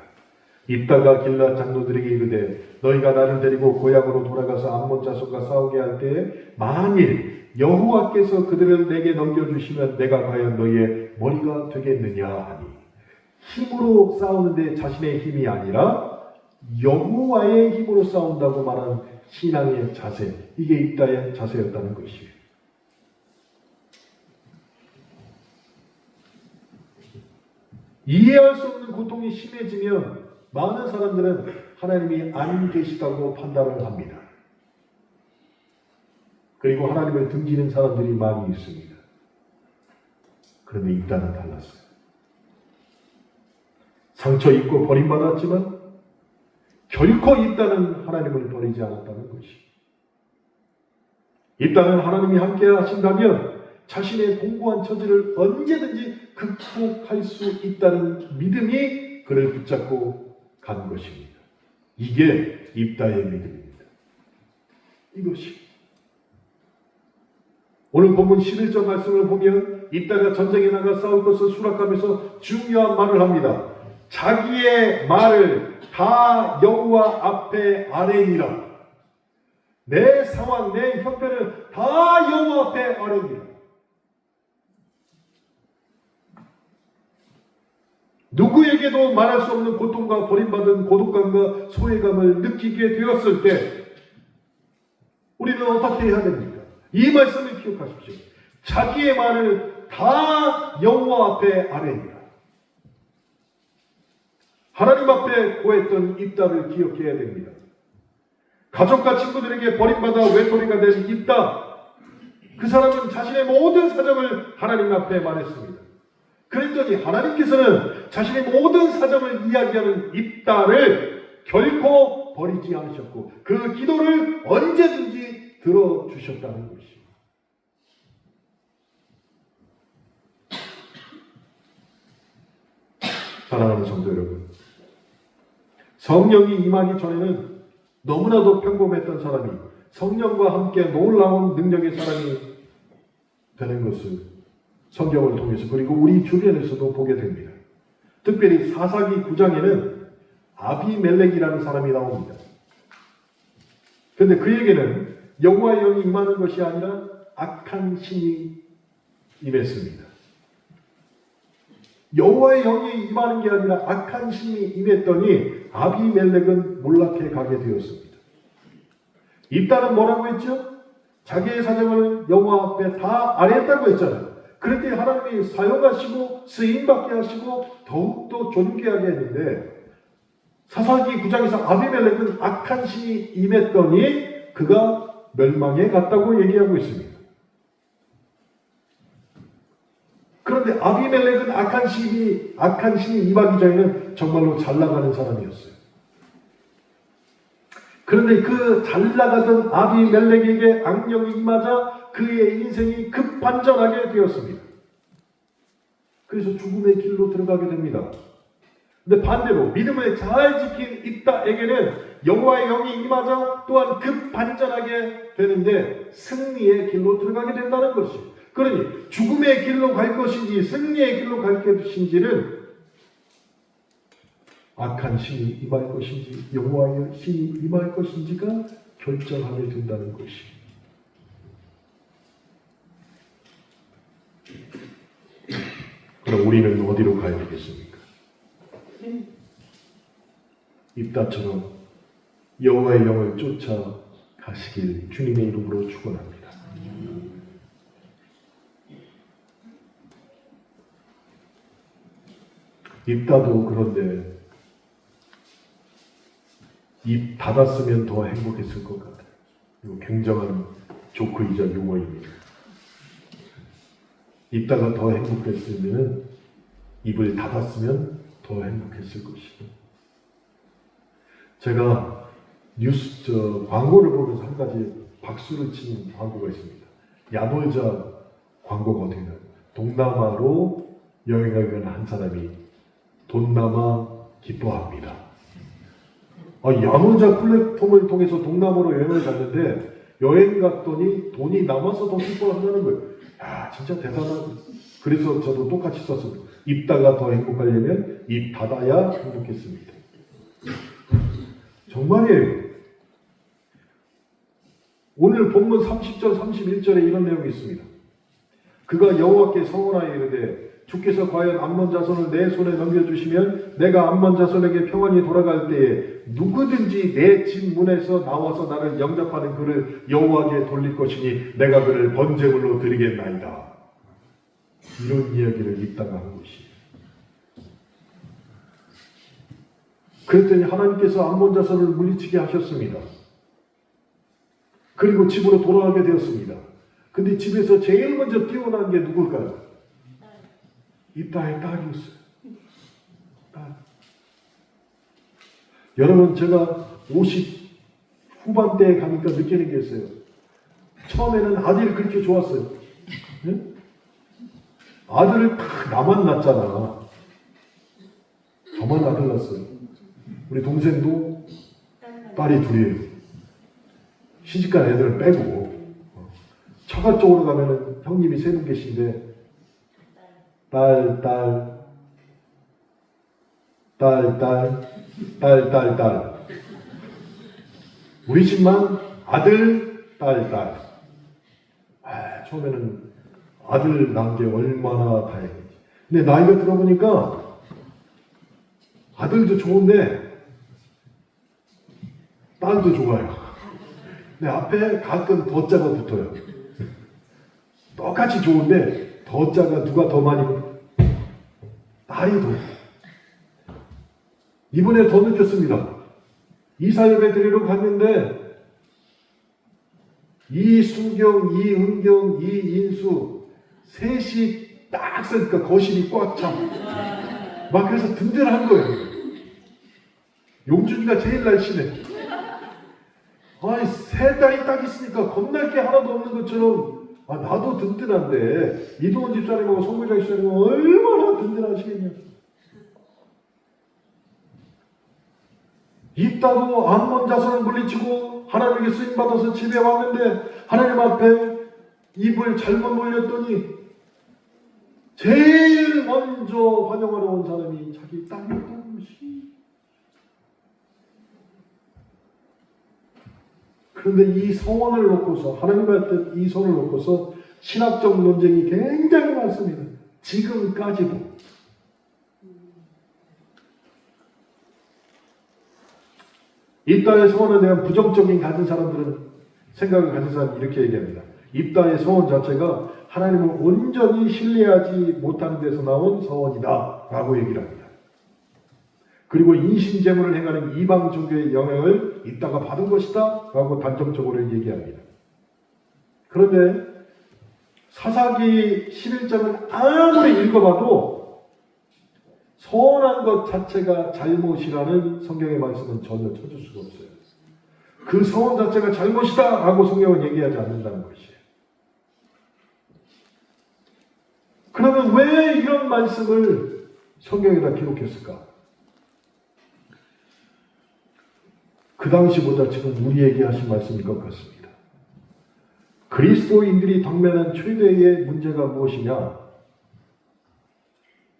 입다가 길앗 장로들에게 이르되 너희가 나를 데리고 고향으로 돌아가서 암몬 자손과 싸우게 할 때에 만일 여호와께서 그들을 내게 넘겨주시면 내가 과연 너희의 머리가 되겠느냐 하니 힘으로 싸우는데 자신의 힘이 아니라 여호와의 힘으로 싸운다고 말한 신앙의 자세, 이게 입다의 자세였다는 것이에요. 이해할 수 없는 고통이 심해지면 많은 사람들은 하나님이 안 계시다고 판단을 합니다. 그리고 하나님을 등지는 사람들이 많이 있습니다. 그런데 입다는 달랐어요. 상처 입고 버림받았지만 결코 입다는 하나님을 버리지 않았다는 것이. 입다는 하나님이 함께 하신다면 자신의 공고한 처지를 언제든지 극복할 수 있다는 믿음이 그를 붙잡고 간 것입니다. 이게 입다의 믿음입니다. 이것이. 오늘 본문 11절 말씀을 보면 입다가 전쟁에 나가 싸울 것을 수락하면서 중요한 말을 합니다. 자기의 말을 다 여호와 앞에 아뢰니라. 내 상황, 내 형편을 다 여호와 앞에 아뢰니라. 누구에게도 말할 수 없는 고통과 버림받은 고독감과 소외감을 느끼게 되었을 때 우리는 어떻게 해야 됩니까? 이 말씀을 기억하십시오. 자기의 말을 다 여호와 앞에 아뢰니라. 하나님 앞에 고했던 입다를 기억해야 됩니다. 가족과 친구들에게 버림받아 외톨이가 된 입다. 그 사람은 자신의 모든 사정을 하나님 앞에 말했습니다. 그랬더니 하나님께서는 자신의 모든 사정을 이야기하는 입다를 결코 버리지 않으셨고 그 기도를 언제든지 들어주셨다는 것입니다. 사랑하는 성도 여러분, 성령이 임하기 전에는 너무나도 평범했던 사람이 성령과 함께 놀라운 능력의 사람이 되는 것을 성경을 통해서 그리고 우리 주변에서도 보게 됩니다. 특별히 사사기 9장에는 아비멜렉이라는 사람이 나옵니다. 그런데 그에게는 여호와의 영이 임하는 것이 아니라 악한 신이 임했습니다. 여호와의 영이 임하는 게 아니라 악한 신이 임했더니 아비멜렉은 몰락해 가게 되었습니다. 입다는 뭐라고 했죠? 자기의 사정을 여호와 앞에 다 아뢰었다고 했잖아요. 그럴 때 하나님이 사용하시고 쓰임받게 하시고 더욱더 존귀하게 했는데 사사기 9장에서 아비멜렉은 악한 신이 임했더니 그가 멸망에 갔다고 얘기하고 있습니다. 그런데 아비멜렉은 악한 신이 임하기 전에는 정말로 잘 나가는 사람이었어요. 그런데 그 잘 나가던 아비멜렉에게 악령이 임하자 그의 인생이 급반전하게 되었습니다. 그래서 죽음의 길로 들어가게 됩니다. 근데 반대로 믿음을 잘 지킨 입다에게는 여호와의 영이 임하자 또한 급반전하게 되는데 승리의 길로 들어가게 된다는 것이에요. 그러니 죽음의 길로 갈 것인지 승리의 길로 갈 것인지는 악한 신이 임할 것인지 여호와의 신이 임할 것인지가 결정하게 된다는 것이. 그럼 우리는 어디로 가야 되겠습니까? 입다처럼 여호와의 영을 쫓아 가시길 주님의 이름으로 축원합니다. 입다도 그런데 입 닫았으면 더 행복했을 것 같아요. 이거 굉장한 조크이자 유머입니다. 입다가 더 행복했으면, 입을 닫았으면 더 행복했을 것이다. 제가 광고를 보면서 한 가지 박수를 치는 광고가 있습니다. 야놀자 광고거든요. 동남아로 여행을 간 한 사람이 돈 남아 기뻐합니다. 야놀자 플랫폼을 통해서 동남아로 여행을 갔는데 여행 갔더니 돈이 남아서 더 기뻐한다는 거예요. 야, 진짜 대단하다. 그래서 저도 똑같이 썼습니다. 입다가 더 행복하려면 입 닫아야 행복했습니다. 정말이에요. 오늘 본문 30절, 31절에 이런 내용이 있습니다. 그가 여호와께 서원하여 이르되 주께서 과연 암몬 자손을 내 손에 넘겨주시면 내가 암몬 자손에게 평안히 돌아갈 때에 누구든지 내 집 문에서 나와서 나를 영접하는 그를 여호와께 돌릴 것이니 내가 그를 번제물로 드리겠나이다. 이런 이야기를 읽다가 한 것이에요. 그랬더니 하나님께서 암몬 자손을 물리치게 하셨습니다. 그리고 집으로 돌아가게 되었습니다. 근데 집에서 제일 먼저 뛰어난 게 누굴까요? 입다의 딸이었어요. 딸. 여러분, 제가 50 후반대에 가니까 느끼는 게 있어요. 처음에는 아들이 그렇게 좋았어요. 네? 아들을 딱 나만 낳잖아. 저만 아들 낳았어요. 우리 동생도 딸이 둘이에요. 시집간 애들을 빼고 처가 쪽으로 가면은 형님이 세 분 계신데 딸 우리 집만 아들 딸. 처음에는 아들 낳은 게 얼마나 다행인지. 근데 나이가 들어보니까 아들도 좋은데 딸도 좋아요. 근데 앞에 가끔 더자가 붙어요. 똑같이 좋은데 더자가 누가 더 많이 딸이 더. 이번에 더 느꼈습니다. 이사 예배 드리러 갔는데 이수경, 이은경, 이인수 셋이 딱 쓰니까 거실이 꽉 차. 막 그래서 든든한 거예요. 용준이가 제일 날씬해. 세 딸이 딱 있으니까 겁날 게 하나도 없는 것처럼 나도 든든한데 이동원 집사님하고 송구장 집사님은 얼마나 든든하시겠냐. 입다도 암몬 자손을 물리치고 하나님에게 쓰임받아서 집에 왔는데 하나님 앞에 입을 잘못 놀렸더니 제일 먼저 환영하러 온 사람이 자기 딸이었다는 것이. 그런데 이 서원을 놓고서 하나님한테 이 손을 놓고서 신학적 논쟁이 굉장히 많습니다. 지금까지도. 입다의 서원에 대한 부정적인 생각을 가진 사람은 이렇게 얘기합니다. 입다의 서원 자체가 하나님을 온전히 신뢰하지 못하는 데서 나온 서원이다 라고 얘기를 합니다. 그리고 인신제물을 행하는 이방 종교의 영향을 입다가 받은 것이다 라고 단정적으로 얘기합니다. 그런데 사사기 11장을 아무리 읽어봐도 서원한 것 자체가 잘못이라는 성경의 말씀은 전혀 찾을 수가 없어요. 그 서원 자체가 잘못이다 라고 성경은 얘기하지 않는다는 것이에요. 그러면 왜 이런 말씀을 성경에다 기록했을까? 그 당시보다 지금 우리에게 하신 말씀일 것 같습니다. 그리스도인들이 당면한 최대의 문제가 무엇이냐?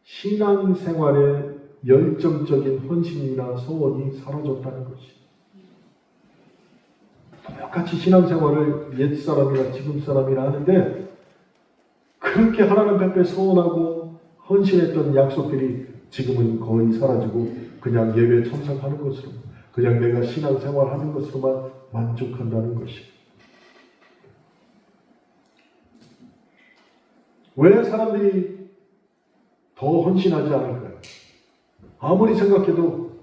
신앙생활의 열정적인 헌신이나 서원이 사라졌다는 것이. 똑같이 신앙생활을 옛사람이나 지금사람이나 하는데 그렇게 하나님 앞에 서원하고 헌신했던 약속들이 지금은 거의 사라지고 그냥 예배 참석하는 것으로, 그냥 내가 신앙생활하는 것으로만 만족한다는 것이. 왜 사람들이 더 헌신하지 않을까요? 아무리 생각해도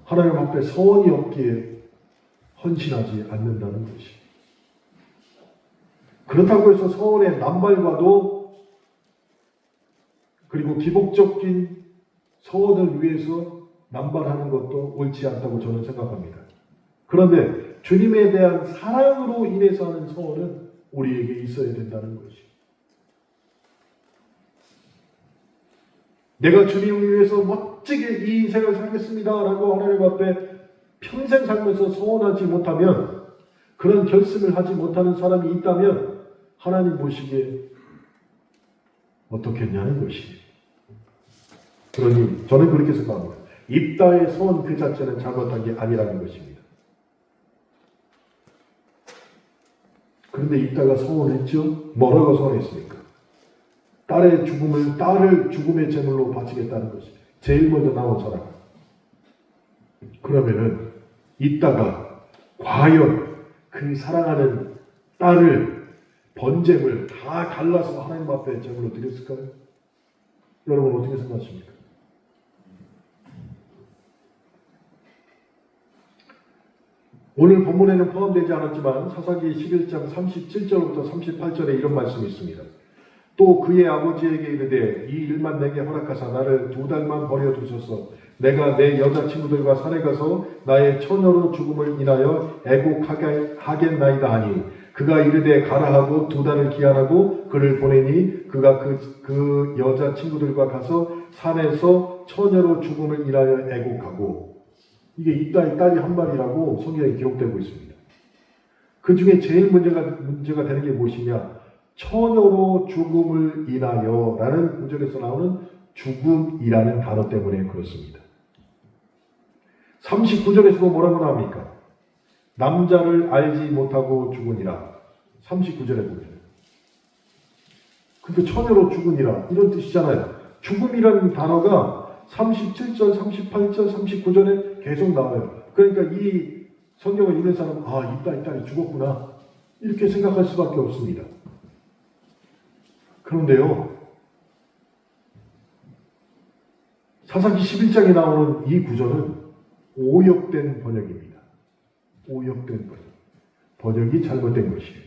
하나님 앞에 서원이 없기에 헌신하지 않는다는 것이. 그렇다고 해서 서원의 남발과도 그리고 기복적인 서원을 위해서 남발하는 것도 옳지 않다고 저는 생각합니다. 그런데 주님에 대한 사랑으로 인해서 하는 서원은 우리에게 있어야 된다는 것이. 내가 주님을 위해서 멋지게 이 인생을 살겠습니다 라고 하나님 앞에 평생 살면서 서원하지 못하면, 그런 결심을 하지 못하는 사람이 있다면 하나님 보시기에 어떻겠냐는 것이. 그러니 저는 그렇게 생각합니다. 입다의 서원 그 자체는 잘못한 게 아니라는 것입니다. 그런데 입다가 서원했죠? 뭐라고 서원했습니까? 딸을 죽음의 제물로 바치겠다는 것이 제일 먼저 나온 사람. 그러면은 입다가 과연 그 사랑하는 딸을 번제물 다 갈라서 하나님 앞에 제물로 드렸을까요? 여러분 어떻게 생각하십니까? 오늘 본문에는 포함되지 않았지만 사사기 11장 37절부터 38절에 이런 말씀이 있습니다. 또 그의 아버지에게 이르되 이 일만 내게 허락하사 나를 2달만 버려두소서. 내가 내 여자친구들과 산에 가서 나의 처녀로 죽음을 인하여 애곡하겠나이다 하니 그가 이르되 가라 하고 2달을 기한하고 그를 보내니 그가 그 여자친구들과 가서 산에서 처녀로 죽음을 인하여 애곡하고. 이게 입다의 딸이 한 말이라고 성경에 기록되고 있습니다. 그 중에 제일 문제가 되는 게 무엇이냐? 처녀로 죽음을 인하여 라는 구절에서 나오는 죽음이라는 단어 때문에 그렇습니다. 39절에서도 뭐라고 나옵니까? 남자를 알지 못하고 죽으니라. 39절에 보면. 그러니까 처녀로 죽으니라 이런 뜻이잖아요. 죽음이라는 단어가 37절, 38절, 39절에 계속 나와요. 그러니까 이 성경을 읽는 사람은 이 딸이 죽었구나 이렇게 생각할 수밖에 없습니다. 그런데요, 사사기 11장에 나오는 이 구절은 오역된 번역입니다. 오역된 번역이 잘못된 것이에요.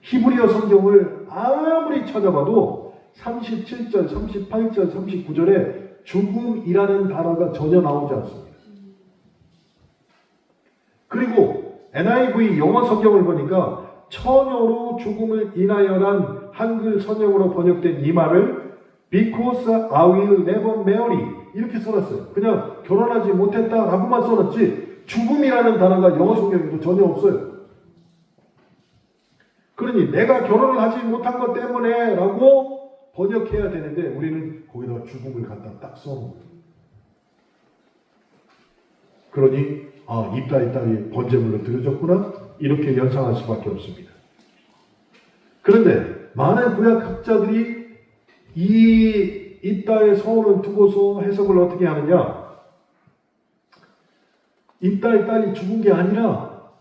히브리어 성경을 아무리 찾아봐도 37절, 38절, 39절에 죽음이라는 단어가 전혀 나오지 않습니다. 그리고 NIV 영어 성경을 보니까 처녀로 죽음을 인하여란 한글 선형으로 번역된 이 말을 Because I will never marry 이렇게 써놨어요. 그냥 결혼하지 못했다라고만 써놨지 죽음이라는 단어가 영어 성경에도 전혀 없어요. 그러니 내가 결혼을 하지 못한 것 때문에 라고 번역해야 되는데 우리는 거기다가 죽음을 갖다 딱 써놓은 거예요. 그러니 입다의 딸이 번제물로 드려졌구나 이렇게 연상할 수밖에 없습니다. 그런데 많은 구약학자들이 이 입다의 서원을 두고서 해석을 어떻게 하느냐? 입다의 딸이 죽은 게 아니라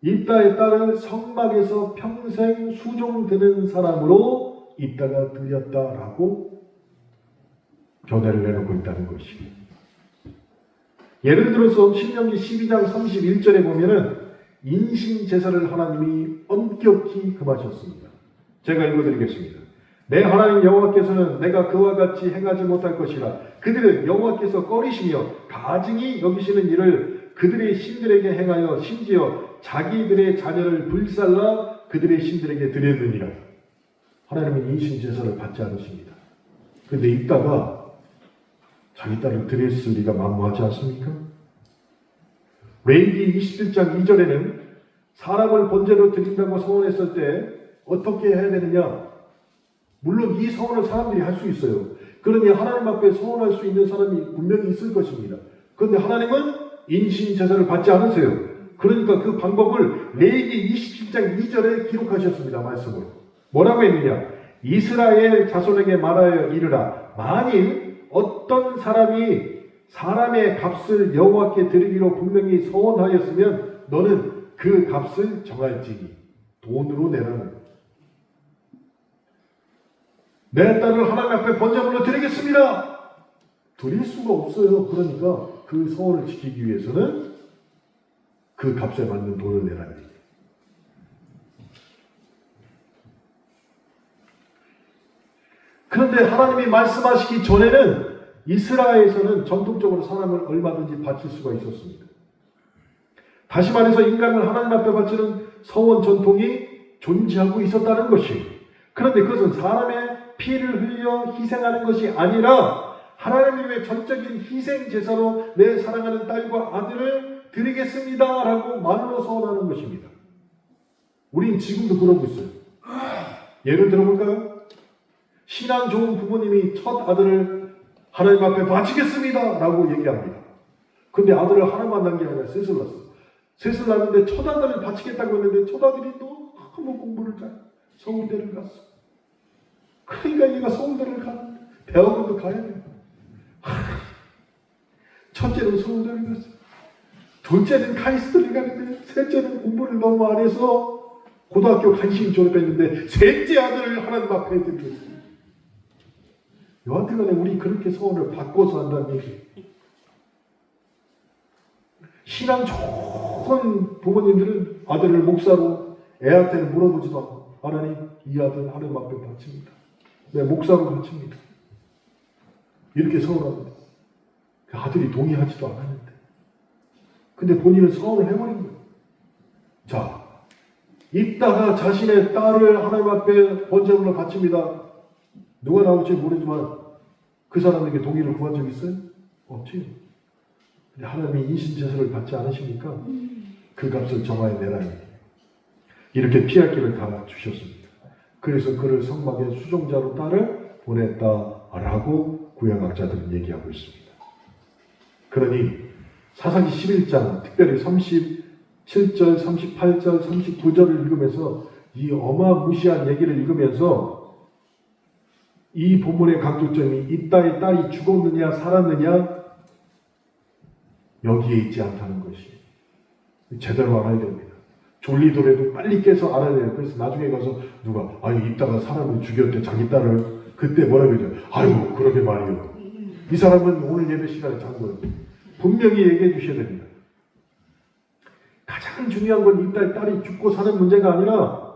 입다의 딸을 성막에서 평생 수종드는 사람으로 입다가 드렸다라고 견해를 내놓고 있다는 것이에요. 예를 들어서 신명기 12장 31절에 보면은 인신제사를 하나님이 엄격히 금하셨습니다. 제가 읽어드리겠습니다. 내 하나님 여호와께서는 내가 그와 같이 행하지 못할 것이라. 그들은 여호와께서 꺼리시며 가증히 여기시는 일을 그들의 신들에게 행하여 심지어 자기들의 자녀를 불살라 그들의 신들에게 드렸느니라. 하나님은 인신제사를 받지 않으십니다. 그런데 입다가 자기 딸을 드렸을 리가 만무하지 않습니까? 레위기 27장 2절에는 사람을 번제로 드린다고 서원했을 때 어떻게 해야 되느냐? 물론 이 서원을 사람들이 할 수 있어요. 그러니 하나님 앞에 서원할 수 있는 사람이 분명히 있을 것입니다. 그런데 하나님은 인신제사를 받지 않으세요. 그러니까 그 방법을 레위기 27장 2절에 기록하셨습니다. 말씀을. 뭐라고 했느냐? 이스라엘 자손에게 말하여 이르라. 만일 어떤 사람이 사람의 값을 여호와께 드리기로 분명히 서원하였으면 너는 그 값을 정할지니 돈으로 내라는 거예요. 내 딸을 하나님 앞에 번제물로 드리겠습니다. 드릴 수가 없어요. 그러니까 그 서원을 지키기 위해서는 그 값에 맞는 돈을 내라는 거예요. 그런데 하나님이 말씀하시기 전에는 이스라엘에서는 전통적으로 사람을 얼마든지 바칠 수가 있었습니다. 다시 말해서 인간을 하나님 앞에 바치는 서원 전통이 존재하고 있었다는 것이에요. 그런데 그것은 사람의 피를 흘려 희생하는 것이 아니라 하나님을 위해 전적인 희생 제사로 내 사랑하는 딸과 아들을 드리겠습니다 라고 말로 서원하는 것입니다. 우린 지금도 그러고 있어요. 예를 들어볼까요? 신앙 좋은 부모님이 첫 아들을 하나님 앞에 바치겠습니다 라고 얘기합니다. 근데 아들을 하나만 낳은 게 아니라 셋을 낳았어요. 셋을 낳았는데 첫 아들을 바치겠다고 했는데 첫 아들이 너무 공부를 잘 서울대를 갔어. 그러니까 얘가 서울대를 가는데 대학원도 가야 돼요. 첫째는 서울대를 갔어요. 둘째는 카이스트를 가는데 셋째는 공부를 너무 안 해서 고등학교 간신히 졸업했는데 셋째 아들을 하나님 앞에 드리겠어요. 여하튼간에 우리 그렇게 소원을 바꿔서 한다는 얘기예요. 신앙 좋은 부모님들은 아들을 목사로 애한테는 물어보지도 않고 하나님 이 아들 하나님 앞에 바칩니다. 네, 목사로 바칩니다. 이렇게 서원합니다. 그 아들이 동의하지도 않았는데 근데 본인은 서원을 해버린 거예요. 자, 이따가 자신의 딸을 하나님 앞에 번제물로 바칩니다. 누가 나올지 모르지만 그 사람에게 동의를 구한 적 있어요? 없지. 근데 하나님이 인신제사를 받지 않으시니까 그 값을 정하여 내라니 이렇게 피할 길을 다 주셨습니다. 그래서 그를 성막의 수종자로 딸을 보냈다라고 구약학자들은 얘기하고 있습니다. 그러니 사사기 11장 특별히 37절, 38절, 39절을 읽으면서 이 어마무시한 얘기를 읽으면서 이 본문의 강조점이 이따의 딸이 죽었느냐 살았느냐 여기에 있지 않다는 것이 제대로 알아야 됩니다. 졸리더라도 빨리 깨서 알아야 돼요. 그래서 나중에 가서 누가 이따가 사람을 죽였대 자기 딸을 그때 뭐라고 해야 돼요? 아이고 그러게 말이요. 이 사람은 오늘 예배 시간에 잔 거예요. 분명히 얘기해 주셔야 됩니다. 가장 중요한 건 이따의 딸이 죽고 사는 문제가 아니라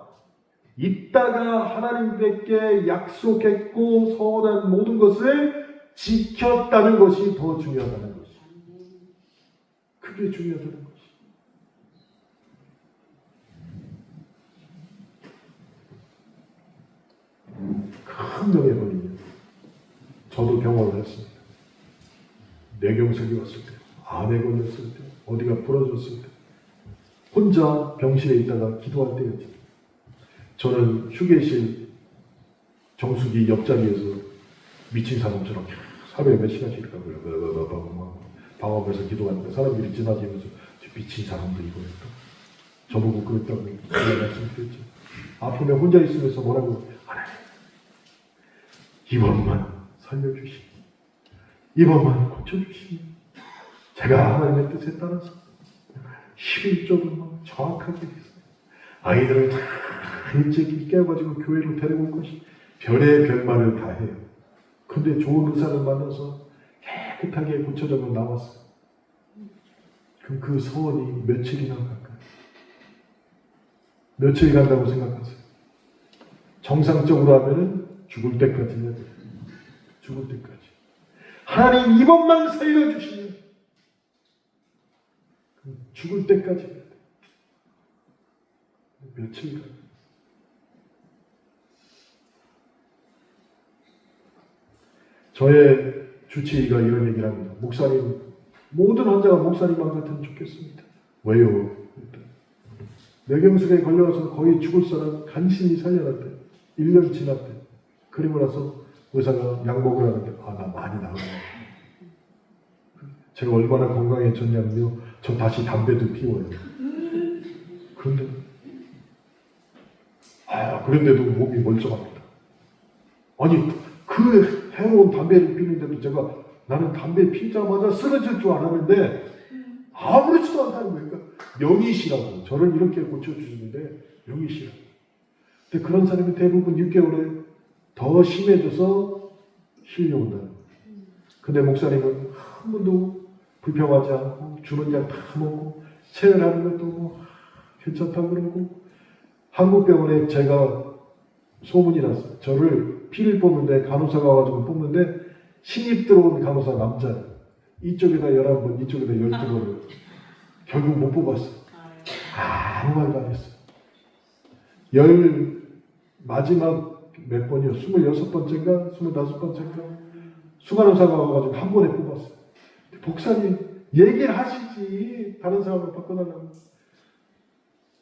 이따가 하나님께 약속했고 서원한 모든 것을 지켰다는 것이 더 중요하다는 것이. 그게 중요하다는 것이. 큰 명예버리면 저도 경험을 했습니다. 뇌경색이 왔을 때, 암에 걸렸을 때, 어디가 부러졌을 때 혼자 병실에 있다가 기도할 때였죠. 저는 휴게실 정수기 옆자리에서 미친 사람처럼 하루에 몇 시간씩 이렇게 방황해서 기도하는데 사람들이 지나치면서 미친 사람도 이거 했다. 저보고 그랬다고 말씀드렸죠. 아프면 혼자 있으면서 뭐라고 하나님 이번만 살려주시니 이번만 고쳐주시니 제가 하나님의 뜻에 따라서 11조도 정확하게 했어요. 아이들을 다 일찍 깨워가지고 교회로 데리고 올 것이 별의 별말을 다 해요. 근데 좋은 의사를 만나서 깨끗하게 고쳐져서 나왔어요. 그럼 그 소원이 며칠이나 갈까요? 며칠 간다고 생각하세요? 정상적으로 하면은 죽을 때까지 해야 돼요. 죽을 때까지. 하나님 이번만 살려주시면 죽을 때까지 해야 돼요. 며칠간. 저의 주치의가 이런 얘기를 합니다. 목사님, 모든 환자가 목사님만 같으면 좋겠습니다. 왜요? 뇌경색에 걸려서 거의 죽을 사람 간신히 살려놨대. 1년 지났대. 그리고 나서 의사가 약 먹으라는데 나 많이 나아요. 제가 얼마나 건강해졌냐면요. 저 다시 담배도 피워요. 그런데도 몸이 멀쩡합니다. 아니 그 해로운 담배를 피우는데도 제가 나는 담배 피자마자 쓰러질 줄 알았는데 아무렇지도 않다는 거니까 명의시라고 저를 이렇게 고쳐주시는데 명의시라고. 근데 그런 사람이 대부분 6개월에 더 심해져서 실려온다는 거예요. 근데 목사님은 한 번도 불평하지 않고 주는 약 다 먹고 체열하는 것도 뭐 괜찮다고 그러고 한국 병원에 제가 소문이 났어요. 저를 피를 뽑는데 간호사가 와가지고 뽑는데 신입 들어온 간호사 남자 이쪽에다 11번 이쪽에다 12번을 결국 못 뽑았어. 아무 말도 안 했어. 마지막 몇 번이요? 26번째인가? 25번째인가? 수간호사가 와가지고 한 번에 뽑았어. 복사님 얘기를 하시지 다른 사람을 바꿔달라고.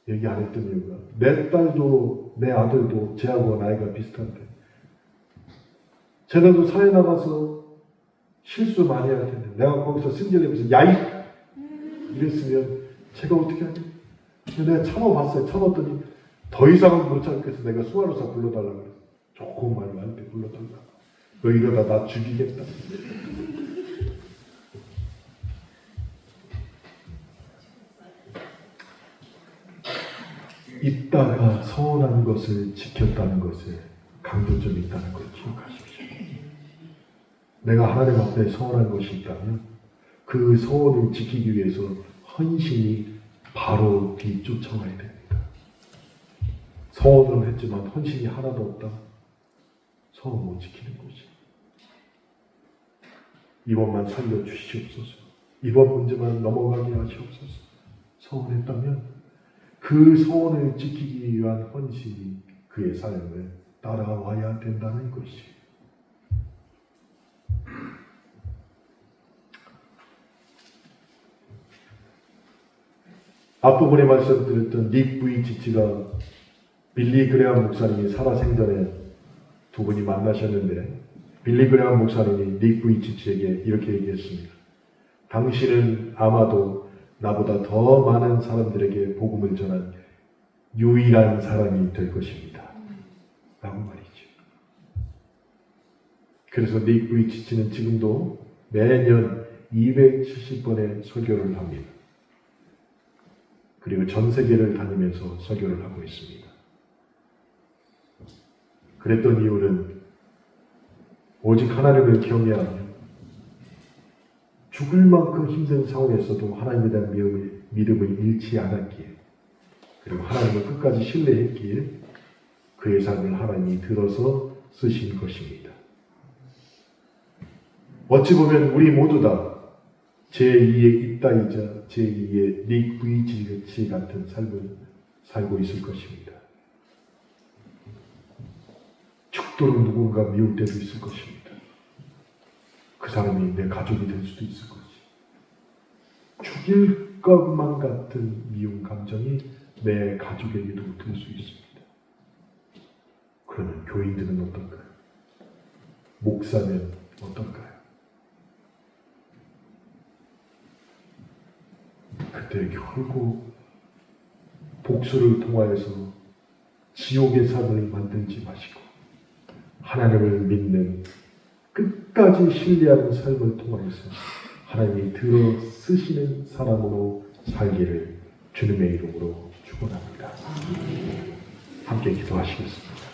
얘기 안 했던 이유가 내 딸도 내 아들도 쟤하고 나이가 비슷한데 쟤네도 사회 나가서 실수 많이 할 텐데 내가 거기서 승질내면서 야이 이랬으면 제가 어떻게 하지? 근데 내가 참아봤어요. 참았더니 더 이상은 못 참겠어. 내가 수간호사 불러달라고 그랬어. 조금 말로 할 때 불러달라고. 너 이러다 나 죽이겠다. 있다가 서운한 것을 지켰다는 것에 강조점이 있다는 걸 기억하십시오. 내가 하나님 앞에 서운한 것이 있다면 그 서운을 지키기 위해서 헌신이 바로 뒤쫓아와야 됩니다. 서운을 했지만 헌신이 하나도 없다. 서운 못 지키는 것이. 이번만 살려주시옵소서. 이번 문제만 넘어가게 하시옵소서. 서운했다면 그 소원을 지키기 위한 헌신이 그의 삶을 따라와야 된다는 것이. 앞부분에 말씀드렸던 닉 부이치치가 빌리 그레함 목사님이 살아생전에 두 분이 만나셨는데 빌리 그레함 목사님이 닉 부이치치에게 이렇게 얘기했습니다. 당신은 아마도 나보다 더 많은 사람들에게 복음을 전한 유일한 사람이 될 것입니다. 라고 말이죠. 그래서 닉 부이치치는 지금도 매년 270번의 설교를 합니다. 그리고 전 세계를 다니면서 설교를 하고 있습니다. 그랬던 이유는 오직 하나님을 경외하며 죽을 만큼 힘든 상황에서도 하나님에 대한 믿음을 잃지 않았기에 그리고 하나님을 끝까지 신뢰했기에 그의 삶을 하나님이 들어서 쓰신 것입니다. 어찌 보면 우리 모두 다 제2의 입다이자 제2의 닉 부이치치 같은 삶을 살고 있을 것입니다. 죽도록 누군가 미울 때도 있을 것입니다. 그 사람이 내 가족이 될 수도 있을 것이. 죽일 것만 같은 미운 감정이 내 가족에게도 들 수 있습니다. 그러면 교인들은 어떨까요? 목사는 어떨까요? 그때 결국 복수를 통하여서 지옥의 삶을 만들지 마시고 하나님을 믿는 끝까지 신뢰하는 삶을 통하여서 하나님이 들어 쓰시는 사람으로 살기를 주님의 이름으로 축원합니다. 함께 기도하시겠습니다.